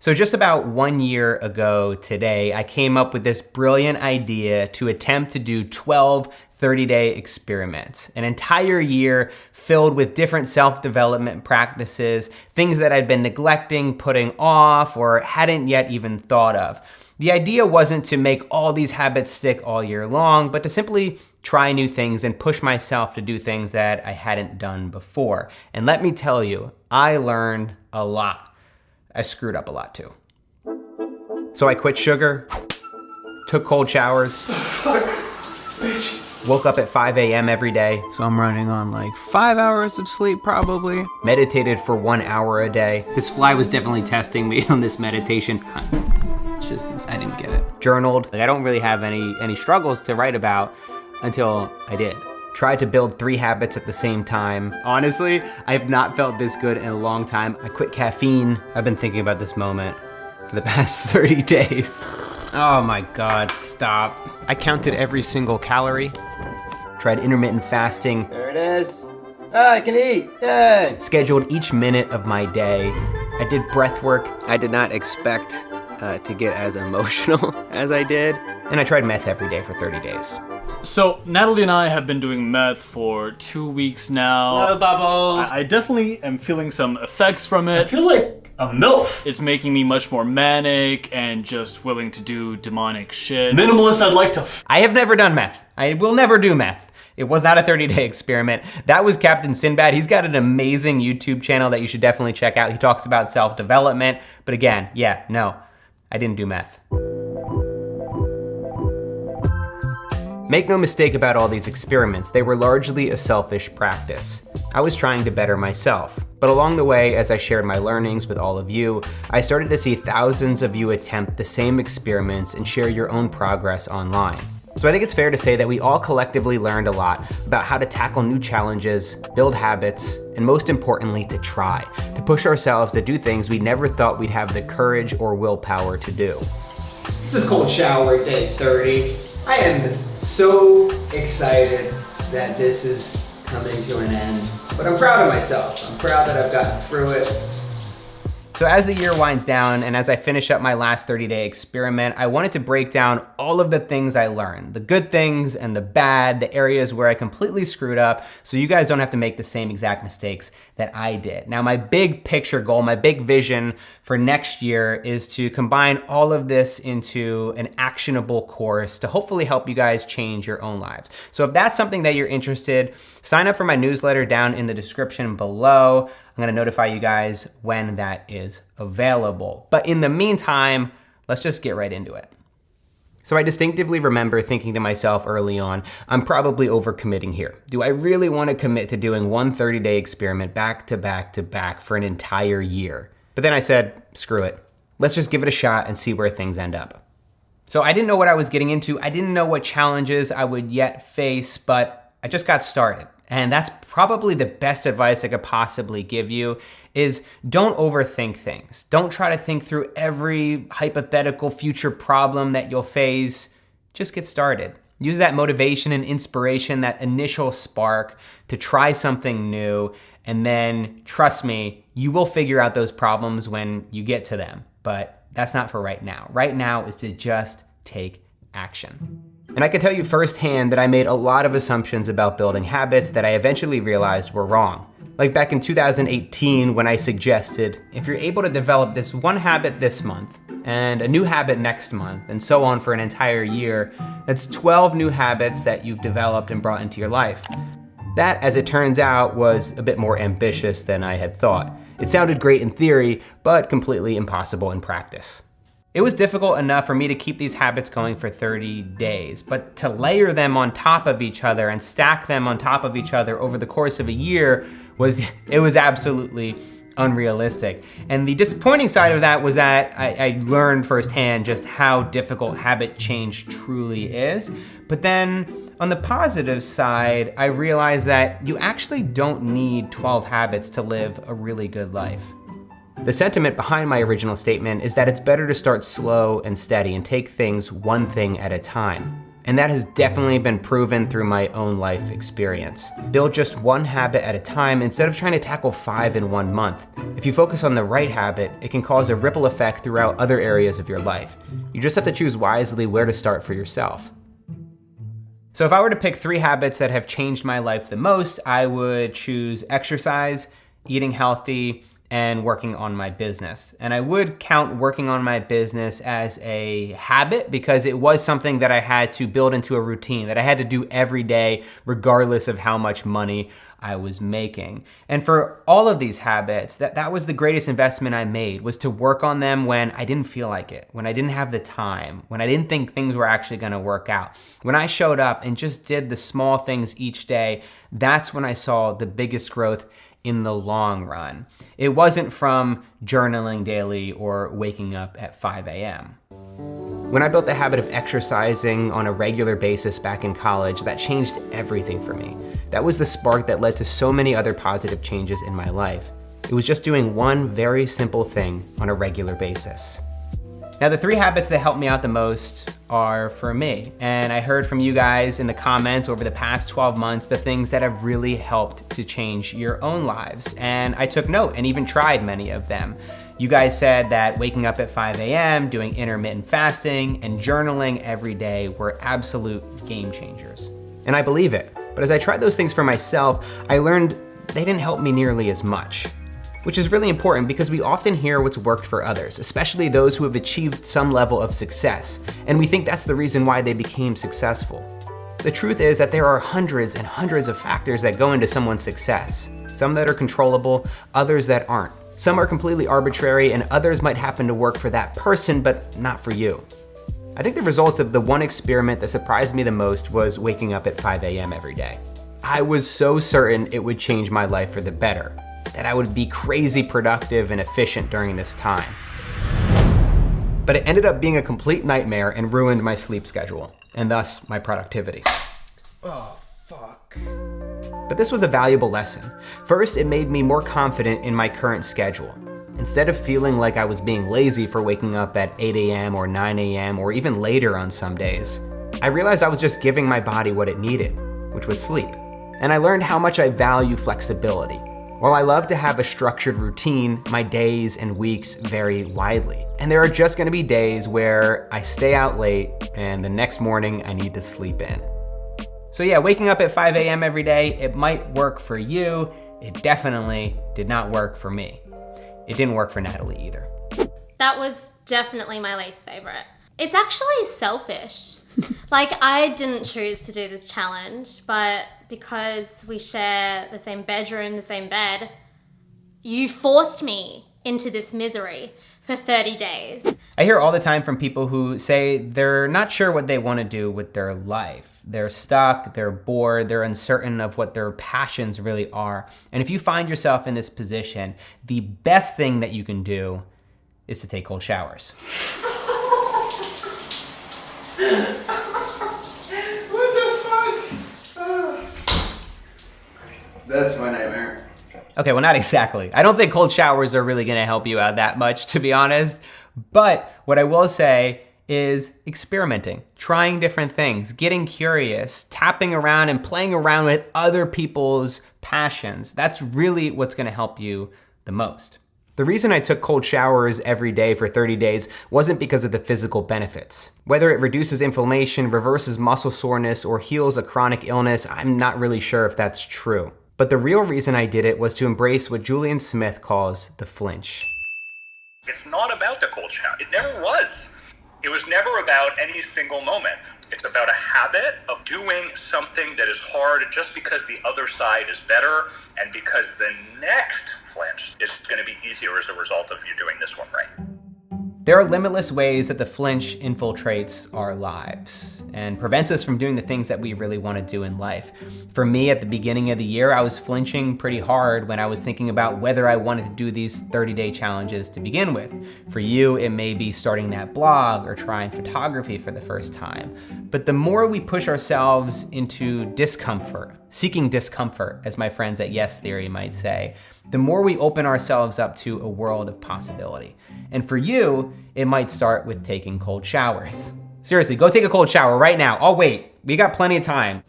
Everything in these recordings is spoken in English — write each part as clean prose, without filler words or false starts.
So just about 1 year ago today, I came up with this brilliant idea to attempt to do 12 30-day experiments, an entire year filled with different self-development practices, things that I'd been neglecting, putting off, or hadn't yet even thought of. The idea wasn't to make all these habits stick all year long, but to simply try new things and push myself to do things that I hadn't done before. And let me tell you, I learned a lot. I screwed up a lot too. So I quit sugar, took cold showers, woke up at 5 a.m. every day. So I'm running on like 5 hours of sleep probably. Meditated for 1 hour a day. This fly was definitely testing me on this meditation. I didn't get it. Journaled. I don't really have any struggles to write about until I did. Tried to build 3 habits at the same time. Honestly, I have not felt this good in a long time. I quit caffeine. I've been thinking about this moment for the past 30 days. Oh my God, stop. I counted every single calorie. Tried intermittent fasting. There it is. I can eat, yay! Scheduled each minute of my day. I did breath work. I did not expect to get as emotional as I did. And I tried meth every day for 30 days. So, Natalie and I have been doing meth for 2 weeks now. No bubbles. I definitely am feeling some effects from it. I feel like a MILF. It's making me much more manic and just willing to do demonic shit. Minimalist, I'd like to I have never done meth. I will never do meth. It was not a 30-day experiment. That was Captain Sinbad. He's got an amazing YouTube channel that you should definitely check out. He talks about self-development. But again, yeah, no, I didn't do meth. Make no mistake about all these experiments, they were largely a selfish practice. I was trying to better myself. But along the way, as I shared my learnings with all of you, I started to see thousands of you attempt the same experiments and share your own progress online. So I think it's fair to say that we all collectively learned a lot about how to tackle new challenges, build habits, and most importantly, to try, to push ourselves to do things we never thought we'd have the courage or willpower to do. This is cold shower day 30. I am so excited that this is coming to an end, but I'm proud of myself. I'm proud that I've gotten through it. So as the year winds down and as I finish up my last 30-day experiment, I wanted to break down all of the things I learned, the good things and the bad, the areas where I completely screwed up, so you guys don't have to make the same exact mistakes that I did. Now, my big picture goal, my big vision for next year is to combine all of this into an actionable course to hopefully help you guys change your own lives. So if that's something that you're interested, sign up for my newsletter down in the description below. I'm gonna notify you guys when that is available. But in the meantime, let's just get right into it. So I distinctively remember thinking to myself early on, I'm probably overcommitting here. Do I really want to commit to doing one 30-day experiment back to back to back for an entire year? But then I said, screw it. Let's just give it a shot and see where things end up. So I didn't know what I was getting into. I didn't know what challenges I would yet face, but I just got started. And that's probably the best advice I could possibly give you is don't overthink things. Don't try to think through every hypothetical future problem that you'll face. Just get started. Use that motivation and inspiration, that initial spark to try something new. And then trust me, you will figure out those problems when you get to them. But that's not for right now. Right now is to just take action. And I can tell you firsthand that I made a lot of assumptions about building habits that I eventually realized were wrong. Like back in 2018 when I suggested, if you're able to develop this one habit this month and a new habit next month and so on for an entire year, that's 12 new habits that you've developed and brought into your life. That, as it turns out, was a bit more ambitious than I had thought. It sounded great in theory, but completely impossible in practice. It was difficult enough for me to keep these habits going for 30 days, but to layer them on top of each other and stack them on top of each other over the course of a year was absolutely unrealistic. And the disappointing side of that was that I learned firsthand just how difficult habit change truly is. But then on the positive side, I realized that you actually don't need 12 habits to live a really good life. The sentiment behind my original statement is that it's better to start slow and steady and take things one thing at a time. And that has definitely been proven through my own life experience. Build just one habit at a time instead of trying to tackle 5 in 1 month. If you focus on the right habit, it can cause a ripple effect throughout other areas of your life. You just have to choose wisely where to start for yourself. So if I were to pick 3 habits that have changed my life the most, I would choose exercise, eating healthy, and working on my business. And I would count working on my business as a habit because it was something that I had to build into a routine that I had to do every day, regardless of how much money I was making. And for all of these habits, that was the greatest investment I made, was to work on them when I didn't feel like it, when I didn't have the time, when I didn't think things were actually gonna work out. When I showed up and just did the small things each day, that's when I saw the biggest growth in the long run. It wasn't from journaling daily or waking up at 5 a.m. When I built the habit of exercising on a regular basis back in college, that changed everything for me. That was the spark that led to so many other positive changes in my life. It was just doing one very simple thing on a regular basis. Now, the 3 habits that helped me out the most are for me. And I heard from you guys in the comments over the past 12 months the things that have really helped to change your own lives. And I took note and even tried many of them. You guys said that waking up at 5 a.m., doing intermittent fasting, and journaling every day were absolute game changers. And I believe it. But as I tried those things for myself, I learned they didn't help me nearly as much. Which is really important because we often hear what's worked for others, especially those who have achieved some level of success, and we think that's the reason why they became successful. The truth is that there are hundreds and hundreds of factors that go into someone's success. Some that are controllable, others that aren't. Some are completely arbitrary, and others might happen to work for that person, but not for you. I think the results of the one experiment that surprised me the most was waking up at 5 a.m. every day. I was so certain it would change my life for the better, that I would be crazy productive and efficient during this time. But it ended up being a complete nightmare and ruined my sleep schedule, and thus my productivity. Oh, fuck. But this was a valuable lesson. First, it made me more confident in my current schedule. Instead of feeling like I was being lazy for waking up at 8 a.m. or 9 a.m. or even later on some days, I realized I was just giving my body what it needed, which was sleep. And I learned how much I value flexibility. While I love to have a structured routine, my days and weeks vary widely. And there are just gonna be days where I stay out late and the next morning I need to sleep in. So yeah, waking up at 5 a.m. every day, it might work for you. It definitely did not work for me. It didn't work for Natalie either. That was definitely my least favorite. It's actually selfish. Like, I didn't choose to do this challenge, but because we share the same bedroom, the same bed, you forced me into this misery for 30 days. I hear all the time from people who say they're not sure what they want to do with their life. They're stuck, they're bored, they're uncertain of what their passions really are. And if you find yourself in this position, the best thing that you can do is to take cold showers. What the fuck? That's my nightmare. Okay, well, not exactly. I don't think cold showers are really gonna help you out that much, to be honest. But what I will say is experimenting, trying different things, getting curious, tapping around and playing around with other people's passions. That's really what's gonna help you the most. The reason I took cold showers every day for 30 days wasn't because of the physical benefits. Whether it reduces inflammation, reverses muscle soreness, or heals a chronic illness, I'm not really sure if that's true. But the real reason I did it was to embrace what Julian Smith calls the flinch. It's not about the cold shower. It never was. It was never about any single moment. It's about a habit of doing something that is hard just because the other side is better and because the next flinch is going to be easier as a result of you doing this one right. There are limitless ways that the flinch infiltrates our lives and prevents us from doing the things that we really want to do in life. For me, at the beginning of the year, I was flinching pretty hard when I was thinking about whether I wanted to do these 30-day challenges to begin with. For you, it may be starting that blog or trying photography for the first time. But the more we push ourselves into discomfort, seeking discomfort, as my friends at Yes Theory might say, the more we open ourselves up to a world of possibility. And for you, it might start with taking cold showers. Seriously, go take a cold shower right now. I'll wait. We got plenty of time.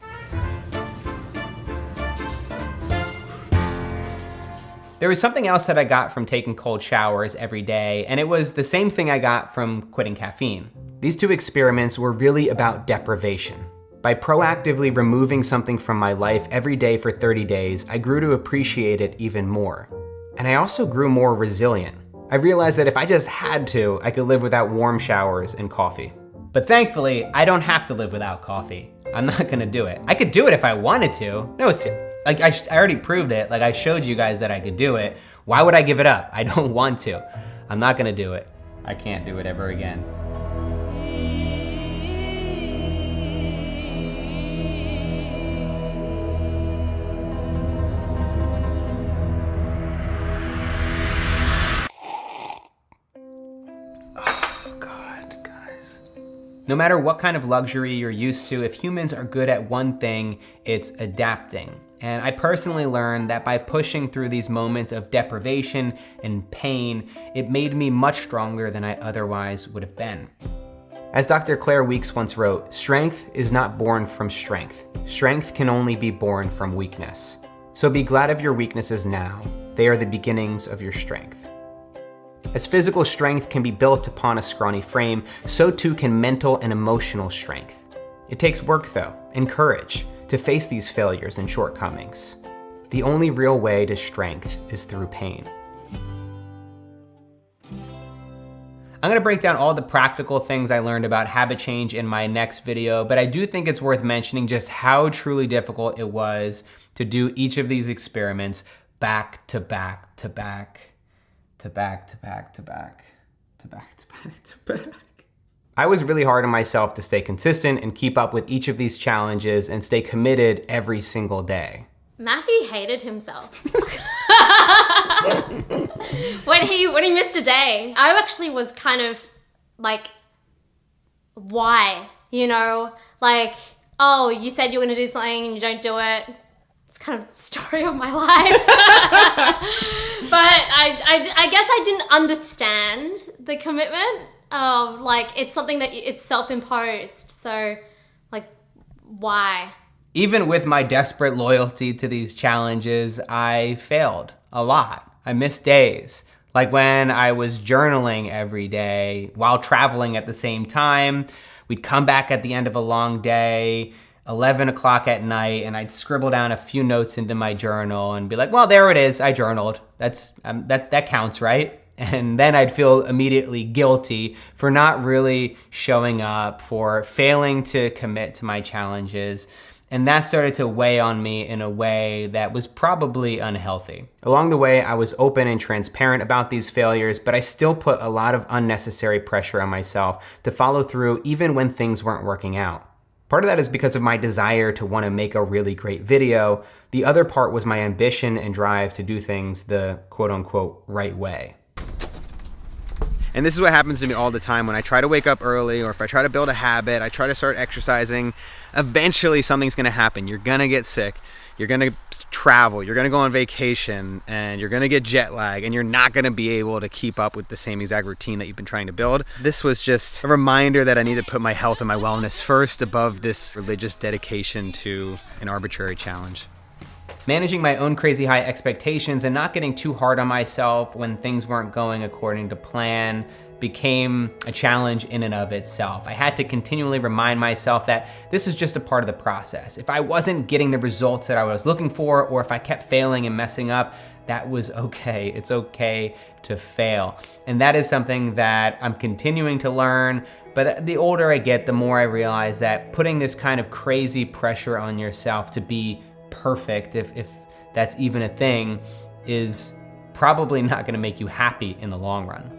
There was something else that I got from taking cold showers every day, and it was the same thing I got from quitting caffeine. These two experiments were really about deprivation. By proactively removing something from my life every day for 30 days, I grew to appreciate it even more. And I also grew more resilient. I realized that if I just had to, I could live without warm showers and coffee. But thankfully, I don't have to live without coffee. I'm not gonna do it. I could do it if I wanted to. No, like I already proved it. Like I showed you guys that I could do it. Why would I give it up? I don't want to. I'm not gonna do it. I can't do it ever again. No matter what kind of luxury you're used to, if humans are good at one thing, it's adapting. And I personally learned that by pushing through these moments of deprivation and pain, it made me much stronger than I otherwise would have been. As Dr. Claire Weekes once wrote, strength is not born from strength. Strength can only be born from weakness. So be glad of your weaknesses now. They are the beginnings of your strength. As physical strength can be built upon a scrawny frame, so too can mental and emotional strength. It takes work though, and courage, to face these failures and shortcomings. The only real way to strength is through pain. I'm gonna break down all the practical things I learned about habit change in my next video, but I do think it's worth mentioning just how truly difficult it was to do each of these experiments back to back to back. To back, to back, to back, to back, to back, to back. I was really hard on myself to stay consistent and keep up with each of these challenges and stay committed every single day. Matthew hated himself. when he missed a day. I actually was kind of like, why? You know, like, oh, you said you were gonna do something and you don't do it. Kind of story of my life. But I guess I didn't understand the commitment. Like it's something that it's self-imposed. So like, why? Even with my desperate loyalty to these challenges, I failed a lot. I missed days. Like when I was journaling every day while traveling at the same time, we'd come back at the end of a long day, 11 o'clock at night, and I'd scribble down a few notes into my journal and be like, well, there it is, I journaled. That counts, right? And then I'd feel immediately guilty for not really showing up, for failing to commit to my challenges. And that started to weigh on me in a way that was probably unhealthy. Along the way, I was open and transparent about these failures, but I still put a lot of unnecessary pressure on myself to follow through even when things weren't working out. Part of that is because of my desire to want to make a really great video. The other part was my ambition and drive to do things the quote unquote right way. And this is what happens to me all the time when I try to wake up early, or if I try to build a habit, I try to start exercising, eventually something's gonna happen. You're gonna get sick, you're gonna travel, you're gonna go on vacation, and you're gonna get jet lag, and you're not gonna be able to keep up with the same exact routine that you've been trying to build. This was just a reminder that I need to put my health and my wellness first above this religious dedication to an arbitrary challenge. Managing my own crazy high expectations and not getting too hard on myself when things weren't going according to plan became a challenge in and of itself. I had to continually remind myself that this is just a part of the process. If I wasn't getting the results that I was looking for, or if I kept failing and messing up, that was okay. It's okay to fail. And that is something that I'm continuing to learn, but the older I get, the more I realize that putting this kind of crazy pressure on yourself to be perfect, if that's even a thing, is probably not gonna make you happy in the long run.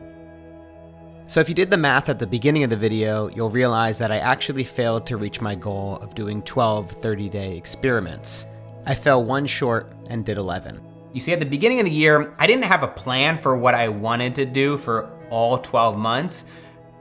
So if you did the math at the beginning of the video, you'll realize that I actually failed to reach my goal of doing 12 30-day experiments. I fell one short and did 11. You see, at the beginning of the year, I didn't have a plan for what I wanted to do for all 12 months.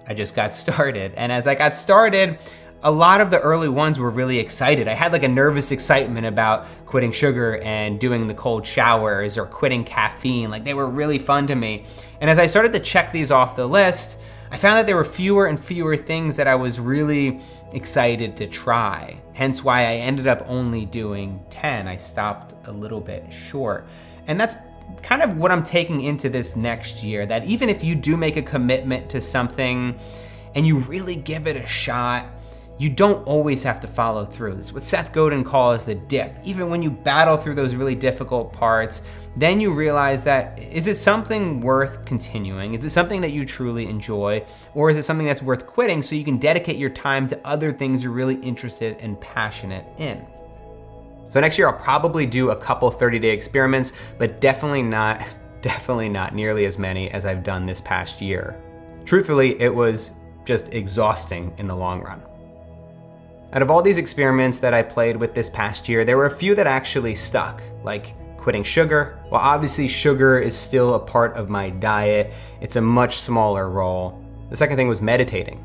I just got started. And as I got started, a lot of the early ones were really excited. I had like a nervous excitement about quitting sugar and doing the cold showers or quitting caffeine. Like they were really fun to me. And as I started to check these off the list, I found that there were fewer and fewer things that I was really excited to try. Hence why I ended up only doing 10. I stopped a little bit short. And that's kind of what I'm taking into this next year, that even if you do make a commitment to something and you really give it a shot, you don't always have to follow through. It's what Seth Godin calls the dip. Even when you battle through those really difficult parts, then you realize that, is it something worth continuing? Is it something that you truly enjoy? Or is it something that's worth quitting so you can dedicate your time to other things you're really interested and passionate in? So next year I'll probably do a couple 30-day experiments, but definitely not nearly as many as I've done this past year. Truthfully, it was just exhausting in the long run. Out of all these experiments that I played with this past year, there were a few that actually stuck, like quitting sugar. Well, obviously sugar is still a part of my diet. It's a much smaller role. The second thing was meditating.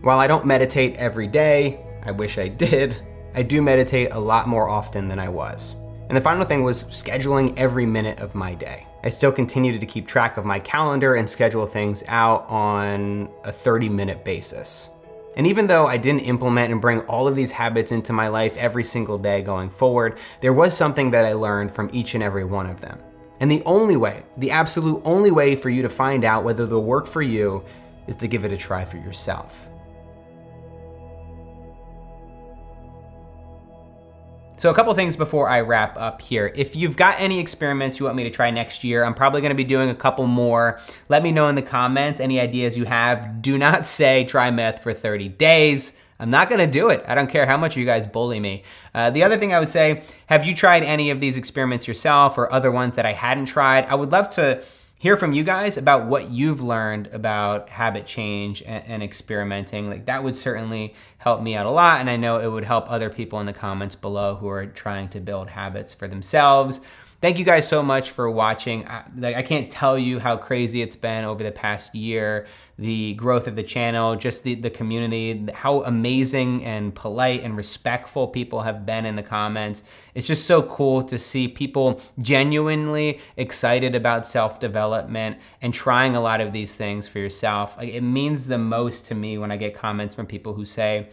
While I don't meditate every day, I wish I did, I do meditate a lot more often than I was. And the final thing was scheduling every minute of my day. I still continue to keep track of my calendar and schedule things out on a 30-minute basis. And even though I didn't implement and bring all of these habits into my life every single day going forward, there was something that I learned from each and every one of them. And the only way, the absolute only way for you to find out whether they'll work for you is to give it a try for yourself. So a couple things before I wrap up here. If you've got any experiments you want me to try next year, I'm probably gonna be doing a couple more. Let me know in the comments any ideas you have. Do not say try meth for 30 days. I'm not gonna do it. I don't care how much you guys bully me. The other thing I would say, have you tried any of these experiments yourself or other ones that I hadn't tried? I would love to hear from you guys about what you've learned about habit change and experimenting. Like, that would certainly help me out a lot, and I know it would help other people in the comments below who are trying to build habits for themselves. Thank you guys so much for watching. I can't tell you how crazy it's been over the past year, the growth of the channel, just the community, how amazing and polite and respectful people have been in the comments. It's just so cool to see people genuinely excited about self-development and trying a lot of these things for yourself. Like, it means the most to me when I get comments from people who say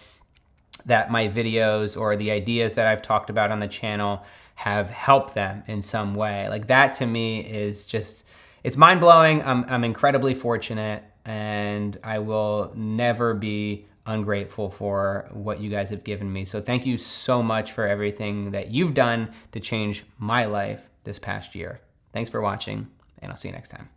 that my videos or the ideas that I've talked about on the channel have helped them in some way. Like, that to me is just, it's mind-blowing. I'm incredibly fortunate, and I will never be ungrateful for what you guys have given me. So thank you so much for everything that you've done to change my life this past year. Thanks for watching, and I'll see you next time.